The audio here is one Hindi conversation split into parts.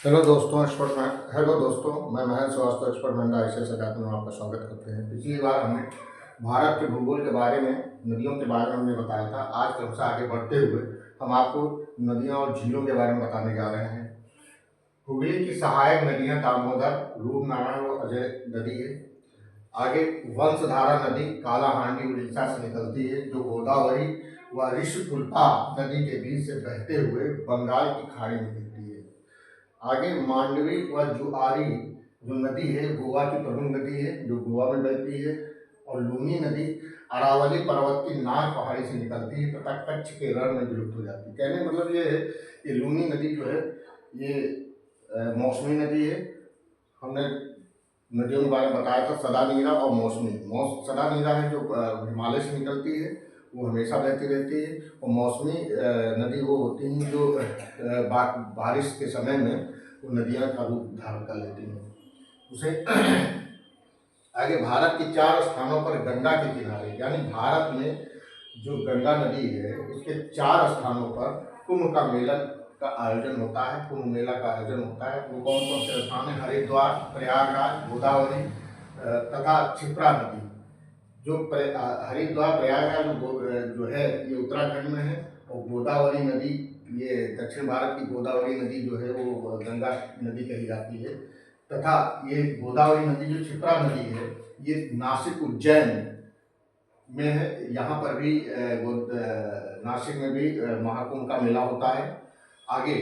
हेलो दोस्तों, मैं महेंद्र श्रीवास्तव एक्सपर्ट मंडा ICS अकादमी में आपका स्वागत करते हैं। पिछली बार हमने भारत के भूगोल के बारे में, नदियों के बारे में हमने बताया था। आज क्रमशः आगे बढ़ते हुए हम आपको नदियों और झीलों के बारे में बताने जा रहे हैं। हुगली की सहायक नदियां दामोदर, रूपनारायण और अजय नदी है। आगे वंशधारा नदी कालाहांडी उड़ीसा से निकलती है, जो गोदावरी व ऋषिकुल्पा नदी के बीच से बहते हुए बंगाल की खाड़ी में गिरती है। आगे मांडवी व जुआरी जो नदी है, गोवा की प्रमुख नदी है, जो गोवा में बहती है। और लूनी नदी अरावली पर्वत की नाग पहाड़ी से निकलती है तथा कच्छ के रण में विलुप्त हो जाती है। कहने का मतलब ये है कि लूनी नदी जो है ये मौसमी नदी है। हमने नदियों के बारे में बताया था, सदा नीरा और मौसमी। सदा नीरा है जो हिमालय से निकलती है, वो हमेशा बहती रहती है। और मौसमी नदी वो होती हैं जो बारिश के समय में वो नदियाँ का रूप धारण कर लेती हैं। उसे आगे भारत के 4 स्थानों पर गंगा के किनारे, यानी भारत में जो गंगा नदी है उसके 4 स्थानों पर कुंभ का मेलन का आयोजन होता है, कुंभ मेला का आयोजन होता है। वो कौन कौन से स्थान है? हरिद्वार, प्रयागराज, गोदावरी तथा क्षिप्रा नदी। जो हरिद्वार प्रयागराज जो है ये उत्तराखंड में है, और गोदावरी नदी ये दक्षिण भारत की गोदावरी नदी जो है वो गंगा नदी कही जाती है। तथा ये गोदावरी नदी जो क्षिप्रा नदी है ये नासिक उज्जैन में है। यहाँ पर भी नासिक में भी महाकुंभ का मेला होता है। आगे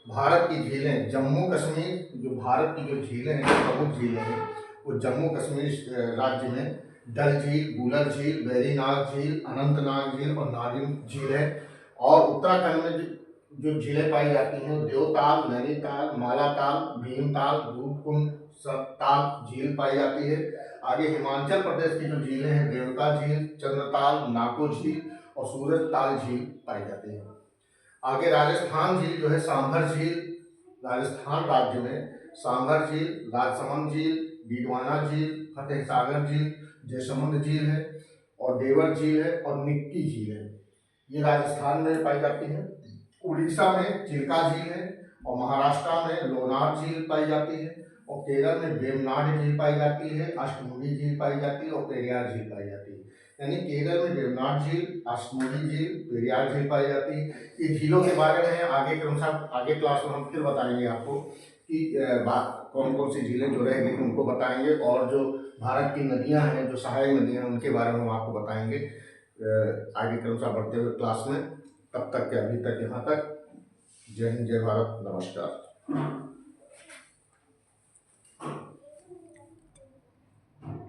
भारत की झीलें, जम्मू कश्मीर जो भारत की जो झीलें हैं, प्रमुख झीलें हैं, वो जम्मू कश्मीर राज्य में डल झील, बुलर झील, वेरीनाग झील, अनंतनाग झील और नागिन झील है। और उत्तराखंड में जो झीलें पाई जाती हैं देवताल, नैनीताल, मालाताल, भीमताल, रूपकुंड, सतताल झील पाई जाती है। आगे हिमाचल प्रदेश की जो झीलें हैं रेणुका झील, चंद्रताल, नाको झील और सूरजताल झील पाई जाती है। आगे राजस्थान झील जो है सांभर झील, राजस्थान राज्य में सांभर झील, राजसमंद झील, डीडवाना झील, फतेह सागर झील, जयसमुंद झील है और देवर झील है और निक्की झील है। ये राजस्थान में पाई जाती है। उड़ीसा में चिल्का झील है और महाराष्ट्र में लोनार झील पाई जाती है। और केरल में वेमनाड झील पाई जाती है, अष्टमुडी झील पाई जाती है और पेरियार झील पाई जाती है। यानी केरल में वेमनाड झील, अष्टमुडी झील, पेरियार झील पाई जाती है। ये झीलों के बारे में आगे के अनुसार आगे क्लास में हम फिर बताएंगे आपको कि कौन कौन सी झीलें जो रहेंगी उनको बताएंगे, और जो भारत की नदियां हैं, जो सहायक नदियां हैं, उनके बारे में हम आपको बताएंगे आगे के अनुसार बढ़ते हुए क्लास में। तब तक के अभी तक यहाँ तक। जय हिंद, जय भारत, नमस्कार।